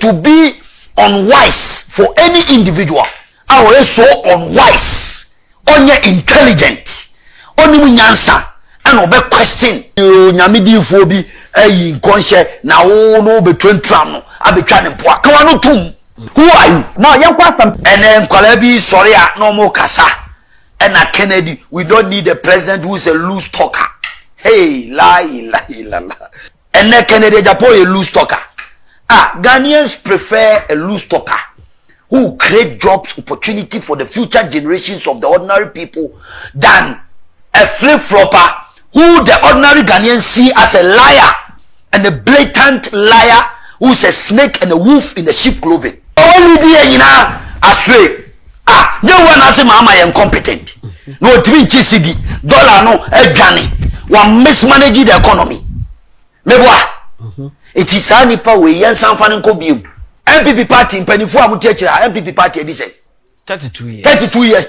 will be unwise for any individual. Our so unwise, only intelligent, only nyansa, and obe question. Nyamidi fobi, conscious now no be tram, I be trying to walk. Who are you? No, young person. And then Kolebi, sorry, no more kasa. And a Kennedy, we don't need a president who is a loose talker. Hey, lie. And then Kennedy, Japan, a loose talker. Ghanaians prefer a loose talker who create jobs, opportunity for the future generations of the ordinary people than a flip-flopper who the ordinary Ghanaians see as a liar and a blatant liar who is a snake and a wolf in the sheep clothing. Only the astray. No one has a mama incompetent. No $3 dollar no Johnny. One mismanaging the economy. It is a nipa we yan sanfani kobium. MPP party in Penny Four Mutecha, MPP party edition. 32 years. 32 years,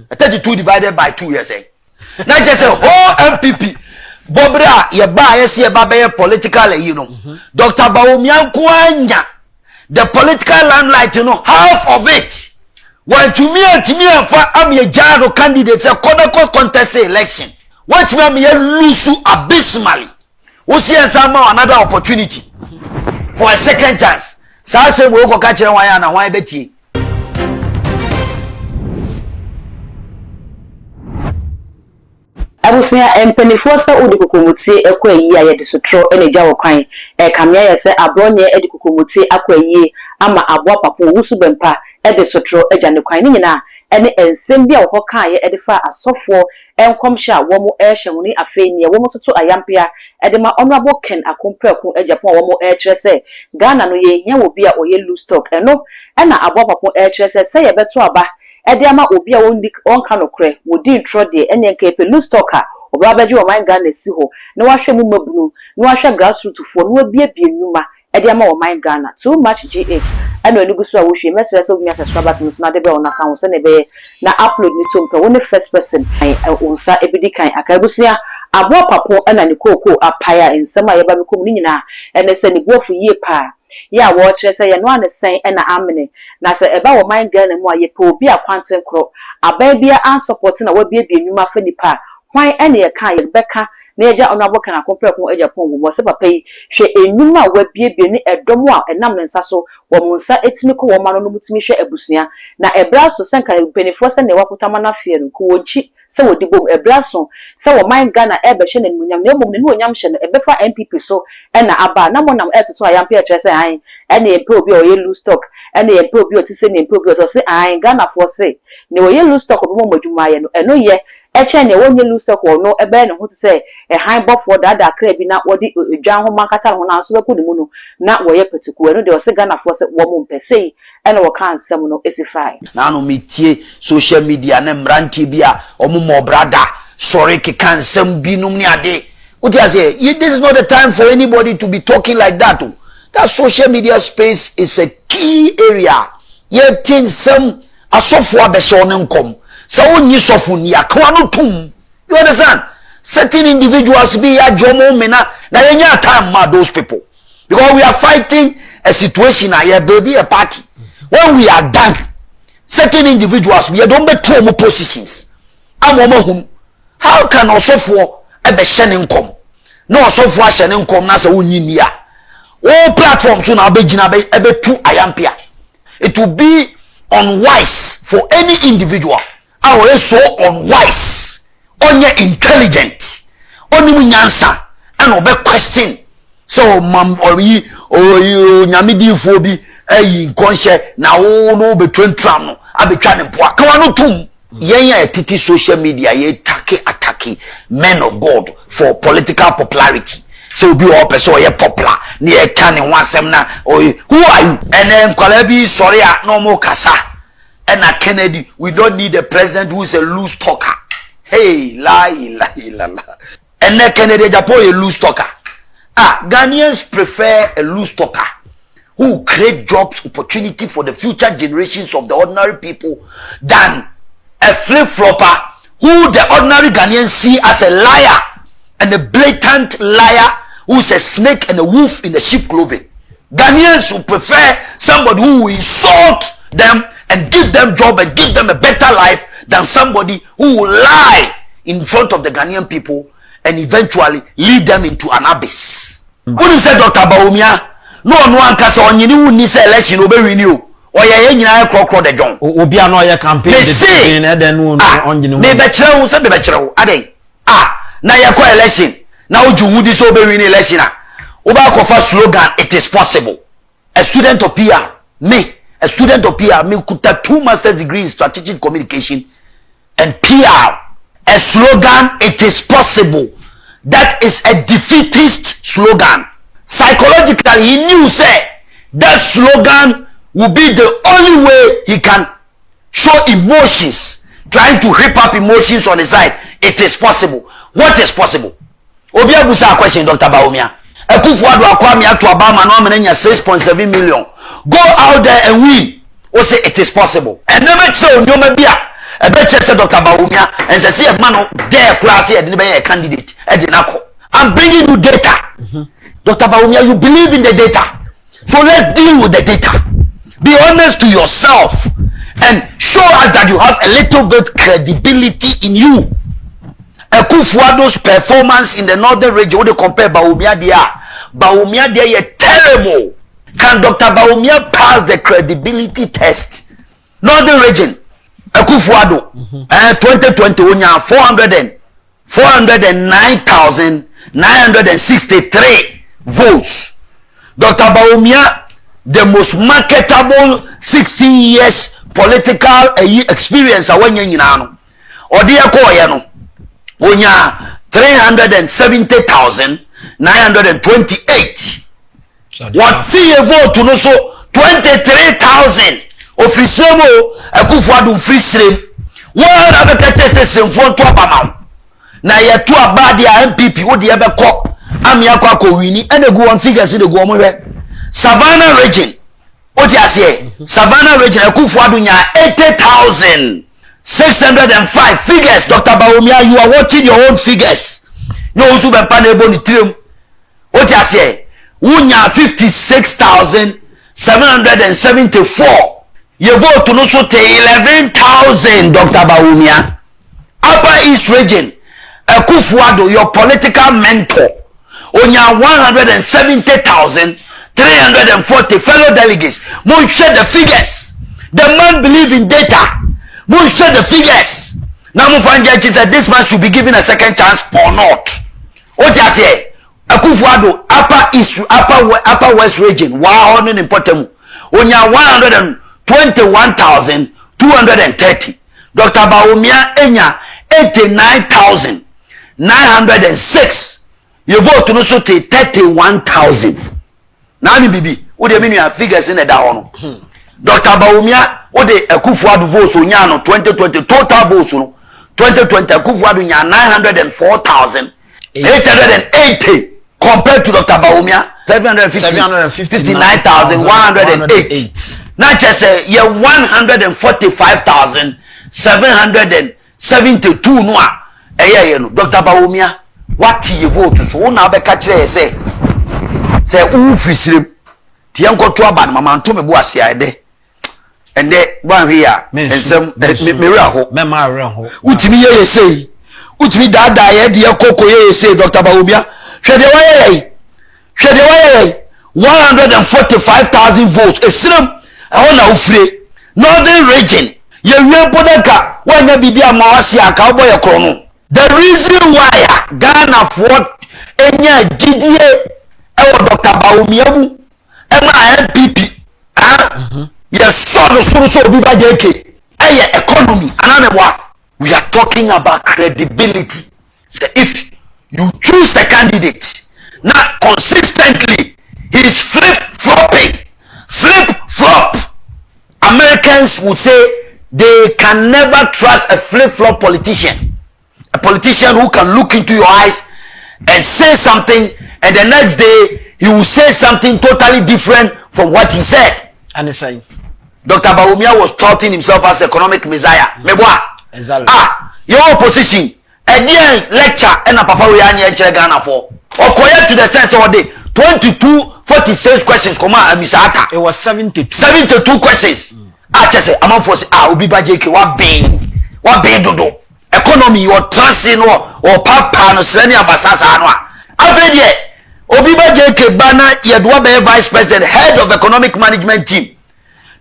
32 divided by 2 years. Not just a whole MPP. Bobra, ye bias, ye babe political, you know. Dr. Bawumia Kwanya, the political limelight, you know, half of it. When to me and I'm a Jaro candidate, a contested election. What me lose abysmally. We see another opportunity for a second chance. So I say we go catch one and why beti. Abusia empenifoɔ sɛ odi kokomutie ekɔ yi a yɛde sotro ene gya wokwan kamea yɛ sɛ abronye edi kokomutie akɔ yi ama aboa papo Owusu Bempah ede sotro agya ne kwan ne nyina ene ensem bia wo kan ye ede fa asɔfoɔ enkomhye a wo mo ɛhye honi afei ne wo mo toto ayampia ede ma honorable Ken akompreko Japan wo mo ɛkyerɛ sɛ Ghana no ye hia wo bia oyɛ loose stock eno ɛna aboa papo ɛkyerɛ sɛ ye beto aba Ediama obi a won kanokre wodi ntro de ene nka pe loose stocker oba baje o man Ghana si ho na wahwe mu mabunu na wahwe grassroots fo na wabie bie nnuma ediama o man Ghana too much GA eno enugu so a wo hwe mesere so bia subscribers no na de be ona kan so ne be na upload ni to mpa woni first person onsa ebidi kan akabusia aboa papo ena ne koko apaya ensema yeba mekom ni nyina ene se ne bofu yie pa ya wo kire se ye no anesen ena amene na se eba wo man Ghana mu aye pe obi akwanten kro aban bia an support na wabie bie nnwuma fa nipa hwan ene ye kan ye beka na ye ja onabo kan akompreko Japan wo se papa yi hwe ennwuma wabie bie ni edomo a enam ne nsa so wo munsa etimi ko wo mano no mutimi hwe abusua na ebra so senka penifo se ne wakotama na fie no ko wochi se wodi bom ebraso se wo man Ghana ebe hye ne munyam ne mom ne onyam hye no ebe fa MPP so ena aba na monam eto ayampe kyerɛ sɛ an ene empe obi o ye loose stock ene empe obi o ti se ne empe obi o to se an Ghana fo se ne wo ye loose stock obi mo madwuma ye no eno ye eche ne wo nye loose stock no ebe ne ho te se han bofo dada kra bi na wodi dwan ho mankata ho na so ko ne mu no na wo ye petiku eno de o se Ghana fo se wo mo mpese ene wo kan nsem no esify na no metie social media na mranti bia omo brother sorry ki kan nsem binum ni ade what you say this is not the time for anybody to be talking like that. That social media space is a key area. Ye tin some asofo abese onenkom so onyi sofo ni akwa no tum. You understand? Certain individuals be ya jomo mena na yenya time ma those people because we are fighting a situation here building a party. When we are done, certain individuals we don't be two positions. How can also for a beshening come? No, so for shening come na se unyinia. All platforms now be jinabe ebe two ayampia. It will be unwise for any individual. Our so unwise, only intelligent, only nyansa, and obe question. So mam or you nyamidi fobi conscious na no be tram no abetwa ne po aka no tum yenya etiti social media ye attack men of God for political popularity so be all person ye popular na ye kan ne wasem na who are you and then Kolebi sorry no more kasa and na Kennedy we don't need a president who is a loose talker. Hey la and then Kennedy Japan a loose talker. Ghanaians prefer a loose talker who create jobs, opportunity for the future generations of the ordinary people than a flip-flopper who the ordinary Ghanaians see as a liar and a blatant liar who is a snake and a wolf in the sheep clothing. Ghanaians who prefer somebody who will insult them and give them job and give them a better life than somebody who will lie in front of the Ghanaian people and eventually lead them into an abyss. When you say Dr. Bawumia, no one can say on you need say election obey renew or ye nyina krokro de jon. Obi ano ye campaign then on you. Me be kire wo say be kire wo ade. Na ye ko election na oju wudi so obey renew election a. Oba ko fa slogan it is possible. A student of PR, me, a student of PR, me could have 2 master's degrees in strategic communication and PR. A slogan, it is possible. That is a defeatist slogan. Psychologically, he knew, say, that slogan will be the only way he can show emotions, trying to rip up emotions on his side. It is possible. What is possible? Obia busa question, Dr. Bawumia. Ekufuado akwami atu Obama no amenenya 6.7 million. Go out there and win. O say it is possible. And never tell nyoma bia. E be say Dr. Bawumia and say a man there class here dey be a candidate. I'm bringing you data. Dr. Bawumia, you believe in the data. So let's deal with the data. Be honest to yourself and show us that you have a little bit credibility in you. Ekufuado's performance in the northern region, what they compare Bawumia there is terrible. Can Dr. Bawumia pass the credibility test? Northern region, Ekufuado, 2020, 409,963 votes. Dr. Bawumia, the most marketable 16 years political experience Onya 370,928. What the vote no so 23,000 official Ekufuado free stream. What other catches in front to Obama? Na ye to abadi MPP wo de be ko amia kwa ko wini and go on figures in the go mo Savannah region. What you say? Savannah region Ekufuado nya 80,605 figures. Dr. Bawumia, you are watching your own figures. No Owusu Bempah na ebo ni trim. What you say? Unya 56,774. You vote no so te 11,000. Dr. Bawumia. Upper East region, Ekufuado, your political mentor, unya 170,340 fellow delegates. Mo share the figures. The man believe in data. Mo share the figures. Now mo find judge said this man should be given a second chance or not. What you say? Ekufuado, upper East, upper West region, wow, on important. Unya 121,230. Dr. Bawumia enya 89,906. You vote no so 31,000. Now me bibi, what do you mean you have figures in the down? Dr. Bawumia, what the Ekufuado votes on no 2020 total votes no 2020 Ekufuado nya 904,880 compared to Dr. Bawumia 759,108. Not just say ye 145,772 no no Dr. Bawumia what you vote so na be catch say u fisrim tie nkoto aba mama nto me bo ase ade ende wan hia ensem me raho me ma raho utimi ye sei utimi dada ye de koko ye sei Dr. Bawumia hwede waye 145,000 votes esrim na ufre northern region ye wie bodaka wanya bibia ma wase aka obo ye krono. The reason why Ghana for enya GDA Dr. Bawumia mu MPP yes so be by JK economy we are talking about credibility. So if you choose a candidate not consistently he is flip-flop. Americans would say they can never trust a flip-flop politician. A politician who can look into your eyes and say something and the next day he will say something totally different from what he said. And the same. Dr. Bawumia was touting himself as economic messiah. Exactly. Your opposition lecture and a papa we are Ghana for. Or correct to the sense of the 22 46 questions come on Misaka. It was 72 questions. I just say among for obi ba JK what be dodo economy your transit or papa no srani abasasa no afedi obi ba JK bana yedwa be vice president head of economic management team.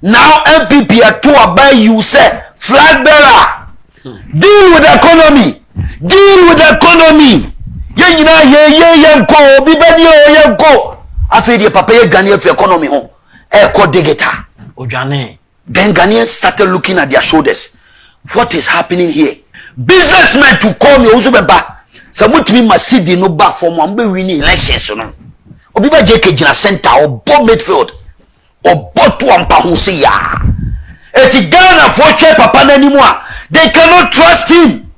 Now MPP are to about you say flag bearer. Deal with the economy. Ye yenko obi ba ni yenko afedi papa ye Ghanaian for economy ho e digita Ojane. Then Ghanaians started looking at their shoulders. What is happening here? Businessmen to call me Owusu Bempah. Samutimi masidi no back from one winning elections no. Obiba JK Jina Center or bomb midfield or botu ampa hunsi ya. Eti Ghana for papa anymore. They cannot trust him.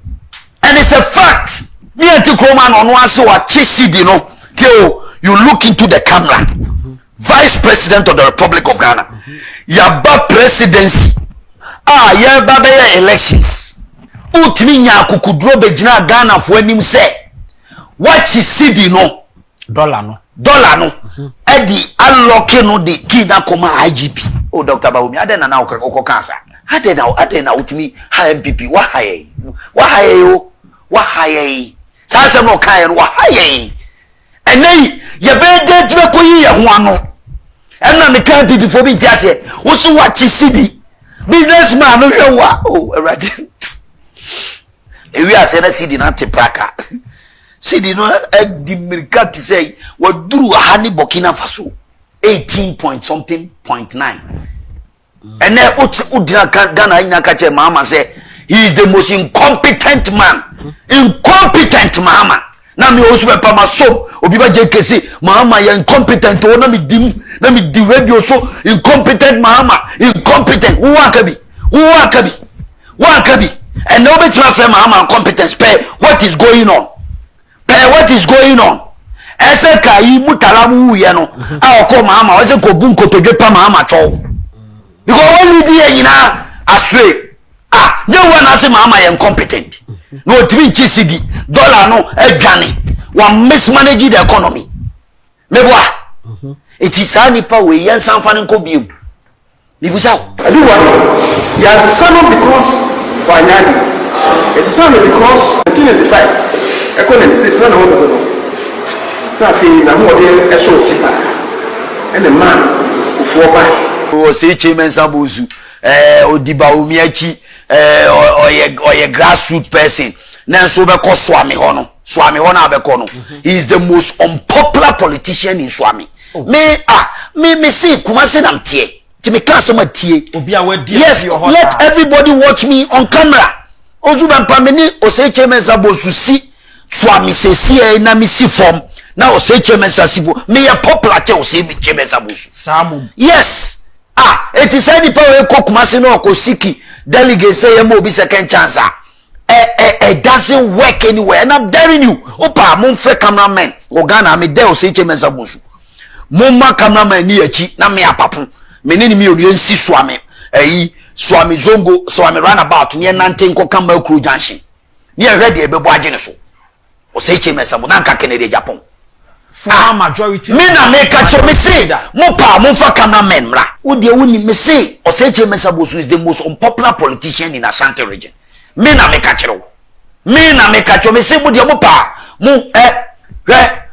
And it's a fact. Me and Tikroman on one so a chisidi no till you look into the camera. Vice President of the Republic of Ghana. Yaba presidency. Yaba be elections. Utmi nya kukudro be jina Ghana for enim say. What you see no Dollar no. Edi unlocking no the key na koma IGP. Oh Dr. Bawumia adena na okoko cancer. Adena utmi ha MPP wa haye. Sasa no kan wa haye. Enei ye be date be koyi ye ho ano. Enna me kan pipi fo bi ntiase. Wo so wa chi CD. Businessman no hwewa. Oh already. Ewi ase na CD na tepraka. CD no di mercati say wa duru hani Burkina Faso 18 point something point 9. Ene udina Ghana ina ka che mama say he is the most incompetent man. Incompetent mama. Na mi Owusu Bempah maso obi ba JK si mama ya incompetent o na mi di radio so incompetent mama incompetent who akabi and nobody ma fe mama incompetence pay what is going on ese ka yi mutala mu ye no a ko mama o se ko bu nkotoje pa mama cho because when you dey nyina astray no one has mama ya incompetent no three CD dollar no adwane one mismanage the economy meboa it is any power we yan sanfane nko biom bibusa everyone ya sano because wanyani it's sano because 1995 economy is not no na fi na ho de eso tipa and the man for ba o se chairman Sabuzu odi Bawumia chi oye grassroots person na so be ko swami ho na be ko no he is the most unpopular politician in Swami. Me see Kumasi nam tie ti me kan some tie obi a wadi yes let everybody watch me on camera. Owusu Bempah me ni Oseche Mensabosu si Swami se si na me si form na Oseche Mensasibo me ya popular te Oseche Mensabosu Samu yes it is any power ko Kumasi no ko siki delegate say you mo be second chance it doesn't work anywhere and I'm daring you opa mon fe cameraman o Ghana me there Oseche Mensabosu mumma cameraman ni achi na me apapon me ni mi onu ensi Swami Swami zongo Swami runabout ni nante nko kama Kru junction ni ready ebebo agene so Oseche Mensabosu na nka Kennedy Japan for majority me na me catch me say mo pa mo fa cameraman mra wo de woni me say Oseche Mensabosu is the most unpopular politician in Ashanti region me na me catch me say mo de mo pa mo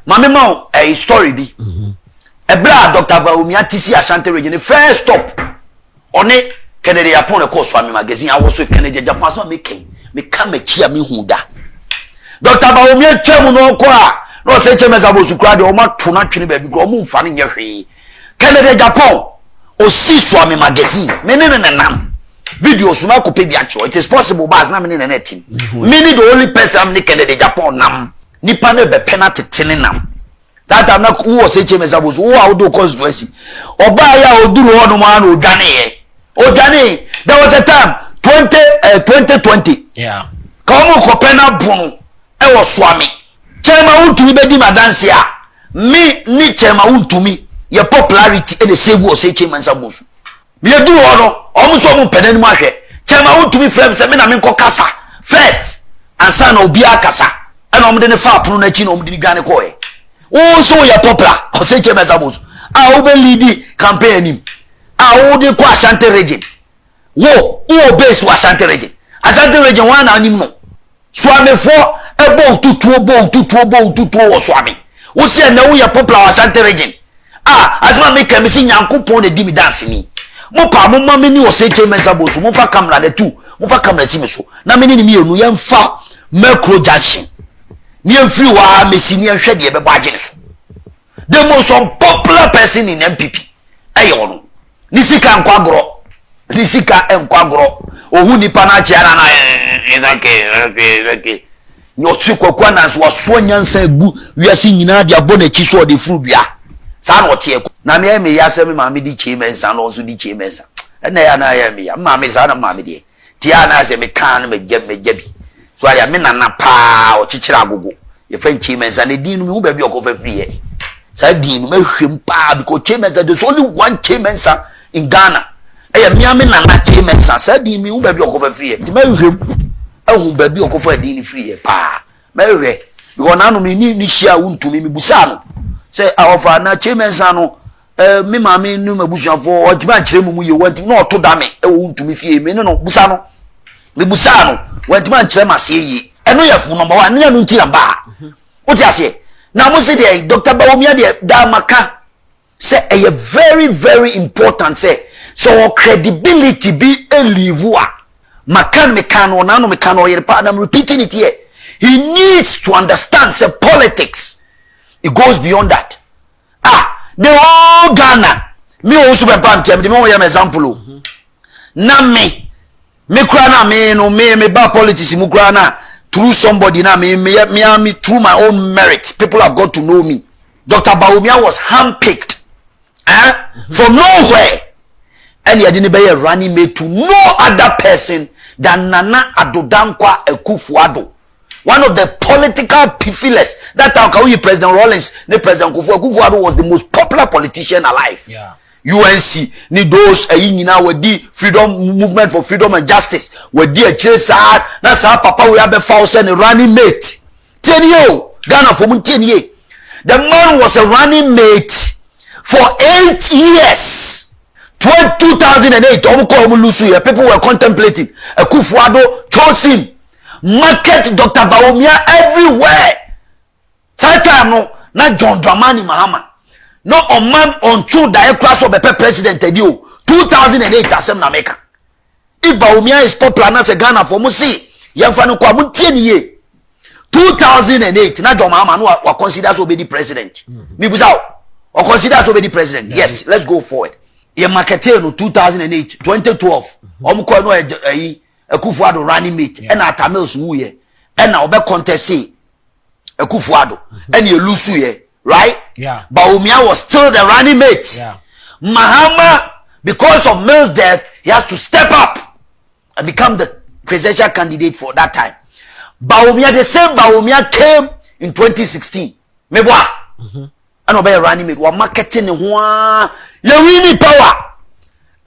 mame ma story bi ebra Dr. Bawumia tisi Ashanti region the first stop one Kennedy Japan e course Swami magazine I was with Kennedy Japan so me come chia me hu da Dr. Bawumia twemu no ko no Oseche Mensabosu kra de o ma to na twene ba bi ko mo mfa ne nye hwe Kennedy Japan o si Swami magazine me ne nam videos ma ko pe bi acho it is possible bas na me ne na team me ni the only person me Kennedy Japan nam nipa ne be penalty tene nam that time na who Oseche Mensabosu who how do constituency oba ya oduru hono ma na odwane there was a time 2020 yeah come ko pena bunu e wo Swami chema untumi be di madanse a me ni chema untumi ye popularity e le save Oseche Mensabosu me du hono omo so mo pena ni mo ahwe chema untumi frame se me na me nko kasa first ansa na obi akasa e na omo de ne fa apono na chi na omo de gane ko e wo so ye popular Oseche Mensabosu a wo be lead campaign him a wo de kwa Ashanti region wo base wa Ashanti region one anim no swame for ebo tutuo wo swame wo se na wo ye popular wa Ashanti region asma make me si Nyankopon na di mi dance ni mo pa mo ma me ni o se Mensa bosu mo fa camera de tu mo fa camera si me so na me ni mi enu ye mfa macro junction ni mfiri wa me si ni hwe de be bo agene so the most unpopular person in MPP ayo no ni sika enkwagro ohu nipa na chiara na okay nyo twi kwakwa na so nyansa egu wiase nyina de abona chi so de furu bia sa na ote na me ya se me ma me di chi Mensa no so di chi Mensa na ya na ya me ya ma me sa na ma me di ti ya na se me kan me jabi so ya me na pa o chichira agogo ye fa chi Mensa ne di no me ba bi okofa friye sa di no me hwem pa because chi Mensa there's only one chi Mensa in Ghana me na chi Mensa sa di mi ba bi okofa friye ti me hwem ehun ba bi okofa di ni friye pa me hwe because na no me ni hia wuntumi me busa no say awofa na chi Mensa no me ma me nu mabusuafo o tiba kire mu ye wanti na oto da me e wo ntumi fie me no busa no me busa no wanti ma kire ma se yi eno ye fu number 1 ne anu nti na ba o ti ase na mo se de Dr. Bawumia de da maka say e very very important say so credibility be a live maka me kan no na no me kan o yere pa na I'm repeating it here. He needs to understand say politics it goes beyond that. The whole Ghana me Owusu Bempah ntem de me wo example na me kura na me ba politics mu kura na through somebody na me through my own merit people have got to know me. Dr. Bawumia was handpicked from nowhere and he didn't be a running mate to no other person than Nana Adodankwa Akufo-Addo, one of the political piffiless. That time President Rawlings, the President Akufo-Addo was the most popular politician alive. Yeah. UNC ni those nyina wedi freedom movement for freedom and justice wedi a chesa na sa papa we have found send running mate. Tenio Ghana for muntie. The man was a running mate for 8 years. 2008 people were contemplating Akufo-Addo chose him. Market Dr. Bawumia everywhere. Satan no na John Dramani Mahama. No on true direct class of the president edio 2008 asem na America. If Bawumia is popular na se Ghana for musi yemfa no kwa muntie ni ye 2008 na John Mahama no wa consider so be the president. Me busa o consider so be the president. Yes, let's go forward. Ye market no 2008 2012 omko no Akufo-Addo running mate and atamels wu ye and obe contest Akufo-Addo and you lose ye right. Yeah. Bawumia was still the running mate. Yeah. Mahama, because of Mills' death, he has to step up and become the presidential candidate for that time. Bawumia, the same Bawumia came in 2016. Mebwa. And obey running mate. Wa marketing wa you really power.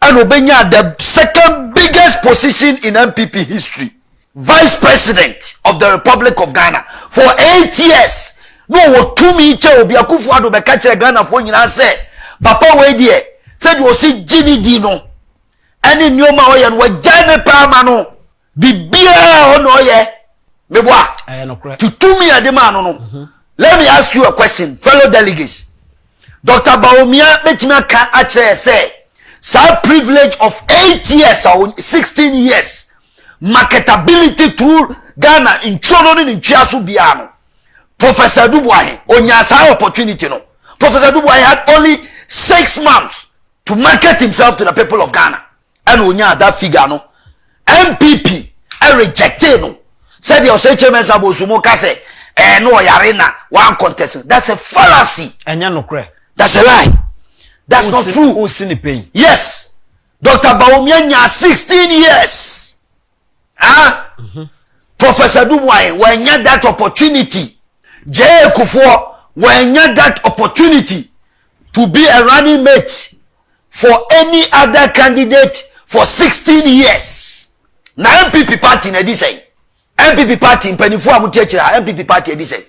And obenya the second biggest position in MPP history. Vice President of the Republic of Ghana for 8 years. No wo tumi che obi Akufo-Addo be ka kire Ghana fo nyina se papa we die said wo si GDD no ani nyoma oye no wajane pa ma no bibia ono oye meboa to tumi ade ma no. Let me ask you a question, fellow delegates. Dr. Bawumia betimi aka a kire say sa privilege of 8 years or 16 years marketability through Ghana in children in Chiasu Biano. Professor Dubois onya sa opportunity no. Professor Dubois had only 6 months to market himself to the people of Ghana. And onya that figure no. MPP rejected no. Said the Oseche Mensa bosumo kase no yarena one contest. That's a fallacy. That's a lie. That's not true. Yes. Dr. Bawumia nya 16 years. Professor Dubois when you that opportunity. J. Kufuor, when you that opportunity to be a running mate for any other candidate for 16 years. Now MPP party na say. MPP party in Penifua Mutechira, MPP party say.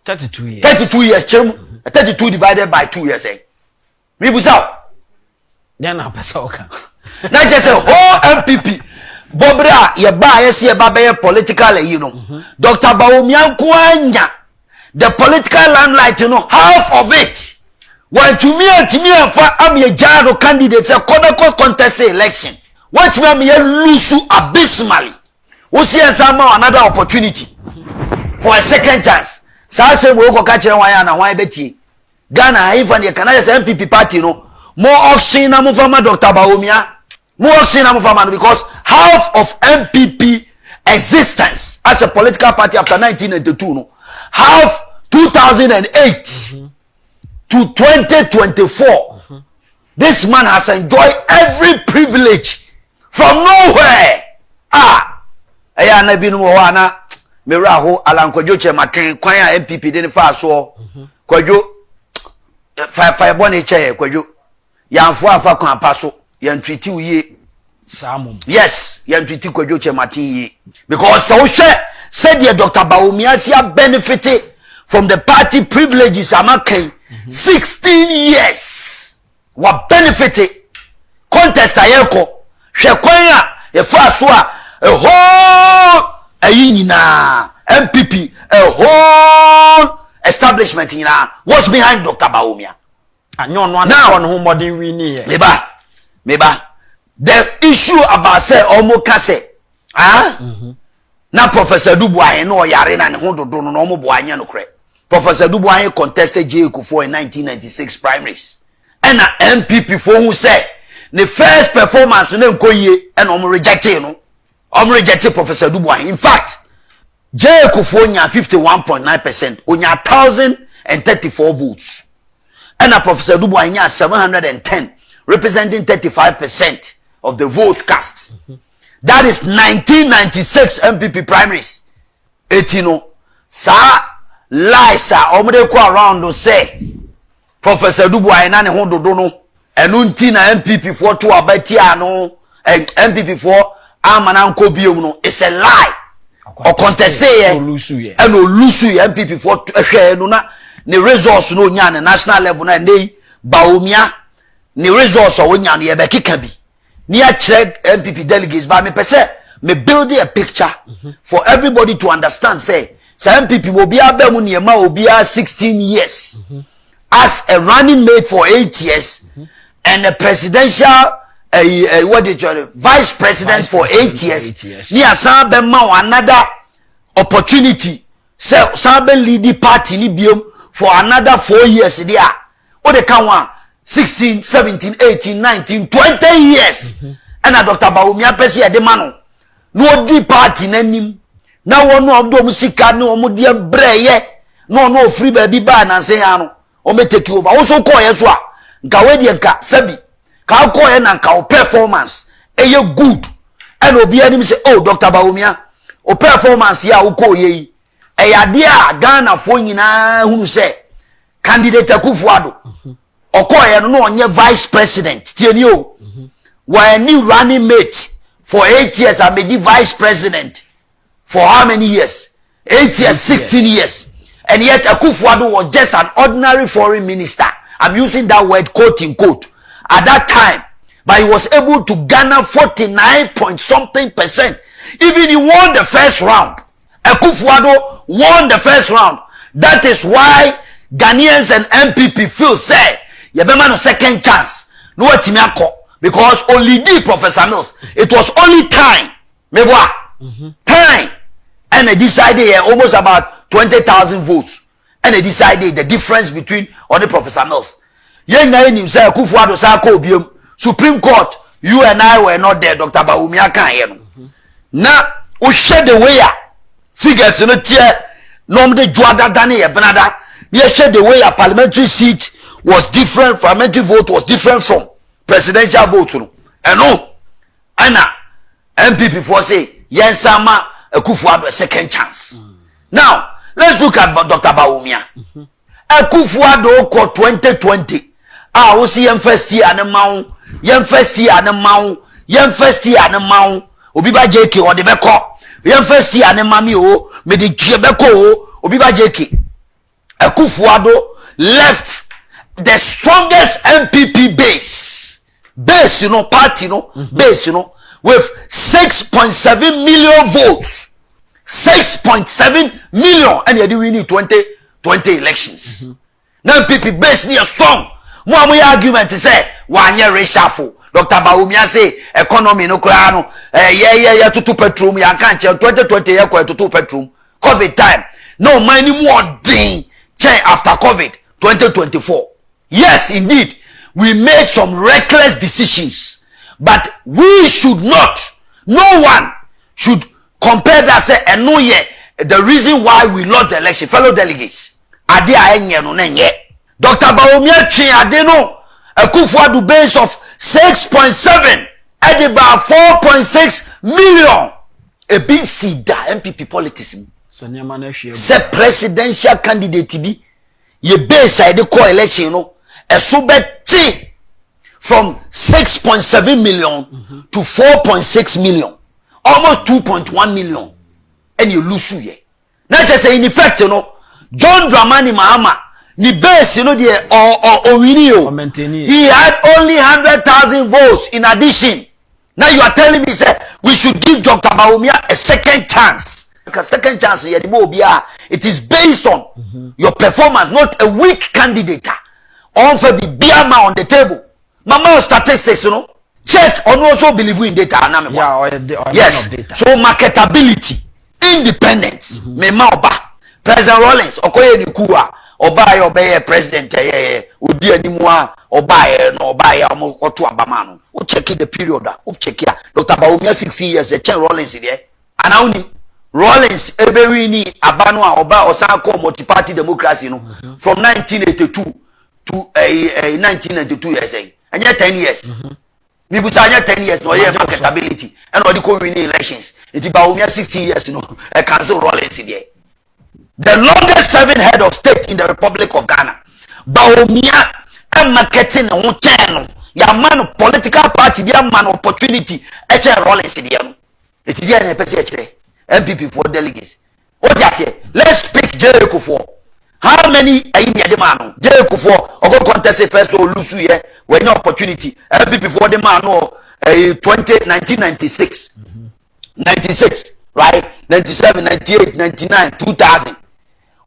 32 years. 32 years, 32 divided by 2 years. Me busa. Then na pesa oka. Na just say whole MPP. Bobra ye ba yes ye ba be political you know. Dr. Bawumia kwanya the political limelight you know half of it. When to me fa am ye jaro candidates a contest election. What me lose abysmally. We see another opportunity for a second chance. Sa say we go catch one na one beti. Ghana even the Canadian MPP party no more option na move Dr. Bawumia. More option na move because half of MPP existence as a political party after 1992 no half 2008 to 2024 this man has enjoyed every privilege from nowhere. Aya na bi no wa na mera ho alankwadwo chematen kwan a MPP de ne fa so kwadwo fa bone che kwadwo yanfo afa kwan paso yan treat uye Samum. yes yan treat kwadwo chematen yi because so said the Dr. Bawumia sia benefited from the party privileges amakan 16 years wa benefited contest ayeko hwe kwan a e fa so a whole MPP, a whole establishment what's behind Dr. Bawumia. Now, Meba, the issue about say Omokase, now Professor Dubois no Yarena and Hondo Dono no Boanya no cre. Professor Dubois contested J. Kufuor in 1996 primaries. And MPP for who say the first performance in Koye and rejected no. Rejected Professor Dubois. In fact, J. Kufuor 51.9%, onya 1,034 votes. And Professor Dubois 710, representing 35% of the vote cast. That is 1996 MPP primaries. 18 sa lies omre ko around to say Professor Dubois na ne ho dodo no enunti na MPP for to abati ano MPP for amana nko biom no it's a lie or contest say and olusu MPP for hwe no na ne resource no nya na national level na nei Bawumia ne resource o nya na ye be keka bi ni a check MPP delegates ba me pese me build a picture for everybody to understand say MPP will be abemu niema will be 16 years as a running mate for 8 years and a presidential what did you vice president for 8 years. Ni asan be ma another opportunity say sabe lead party ni biom for another 4 years there. What they can one 16 17 18 19 20 years. And Dr. Bawumia pesi e de mano no di party nanim na wonu obdo musika ne omudie breye no free baby ba na nse ya no o me take over wo so call yeso a nka we de nka sabi ka call ye na nka performance eye good and obi anim say oh Dr. Bawumia o performance ya wo call ye ya de a Ghana fo nyina hunu say candidate Akufuado o call ye no onye vice president tieni o wa new running mate for 8 years and be vice president for how many years? 8 years, 16 years. And yet Akufuado was just an ordinary foreign minister. I'm using that word quote in quote. At that time. But he was able to garner 49.something%. Even he won the first round. Akufuado won the first round. That is why Ghanaians and MPP feel say, yebema no second chance. No etimiako. Because only the Professor knows. It was only time. Mebwa. Time. And they decided almost about 20,000 votes. And they decided the difference between all the Professor Mills. Yen na himself Akufuado Sako Biom. Supreme Court, you and I were not there, Dr. Bawumia kan. Now, we share the way figures in the tier. Normally, Juada Dani Benada. We share the way a parliamentary seat was different, parliamentary vote was different from presidential vote. And no, Anna, MPP for say, yes, Sama. Akufuado a second chance. Now, let's look at Dr. Bawumia. Akufuado ko 2020. We see yem first year and mount. Yem first year and mount. Yem first year and mount. Obiba JK or the beko. Yem first year and mami o. Me the beko o. Obiba JK. Akufuado left the strongest MPP base, party, base, with 6.7 million votes, 6.7 million, and you we need 20 elections. Now MPP base near strong. More argument to say 1 year reshuffle. Dr. Bawumia say economy no krano. Yeah, to 2 petrol. Ya can't 2020 year to 2 petrol. COVID time. No money more thing after COVID 2024. Yes, indeed, we made some reckless decisions, but we should not. No one should compare that say and no year the reason why we lost the election, fellow delegates. Ade ayenye no nenye. Dr. Bawumia chin ade no Akufo-Addo base of 6.7 at about 4.6 million. A big seed MPP politics. Se presidential candidate be ye base side the coalition a subet from 6.7 million to 4.6 million, almost 2.1 million, and you lose ye. Not just in effect, John Dramani Mahama, the base, he had only 100,000 votes in addition. Now you are telling me, sir, we should give Dr. Bawumia a second chance. Because second chance, it is based on your performance, not a weak candidate. On for the Biama on the table. Mama statistics, check on also believe in data. Yes. Data. So marketability, independence, President Rawlings, Okoye Nikua, Obey President, Udi anymore, Obey Otu Abamano. Who check the period? Who check here? Dr. Bawumia 16 years, the chain Rawlings in there. And only Rawlings, Eberini, Abanwa, Oba, Osako, multi-party democracy, from 1982 to 1992 years, and yet 10 years. We put 10 years, no marketability, and all the winning elections. It's about 16 years, a cancel Rawlings in there. The longest serving head of state in the Republic of Ghana. Bawumia and marketing on channel. Ya man political party, ya man opportunity. Rawlings in there. It's the MPP for delegates. What you say? Let's pick Jericho for. How many the man? Jericho for or go contest first or Owusu here when your opportunity. MPP for the man 1996. 96, right? 97, 98, 99, 2000.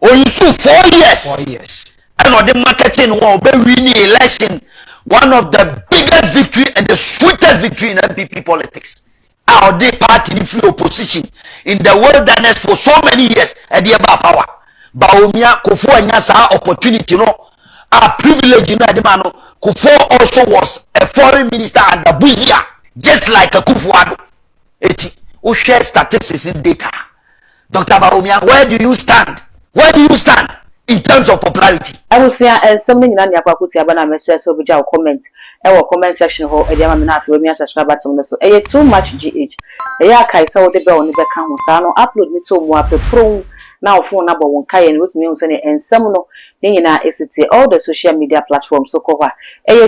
Owusu 4 years. 4 years. And on the marketing war, be winning election, one of the biggest victory and the sweetest victory in MPP politics. Our day party in free opposition in the wilderness for so many years and the about power. Bawumia Kufo Anyasa opportunity, our privilege, the man. Kufo also was a foreign minister under Buzia, just like a Akufo-Addo. Who share statistics in data. Dr. Bawumia, where do you stand? Where do you stand in terms of popularity? I will say something in the Aquacutia message over your comment. Our comment section hole, a young man after me as a subscriber to so too much GH. A yaka saw the bell on the back on upload me to more pro now phone number 1 Kayan with me and some no all the social media platforms so cover.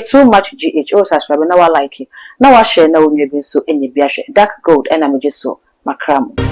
Too much GH or subscriber now I like it. Now I share now maybe so any dark gold and I'm just so macram.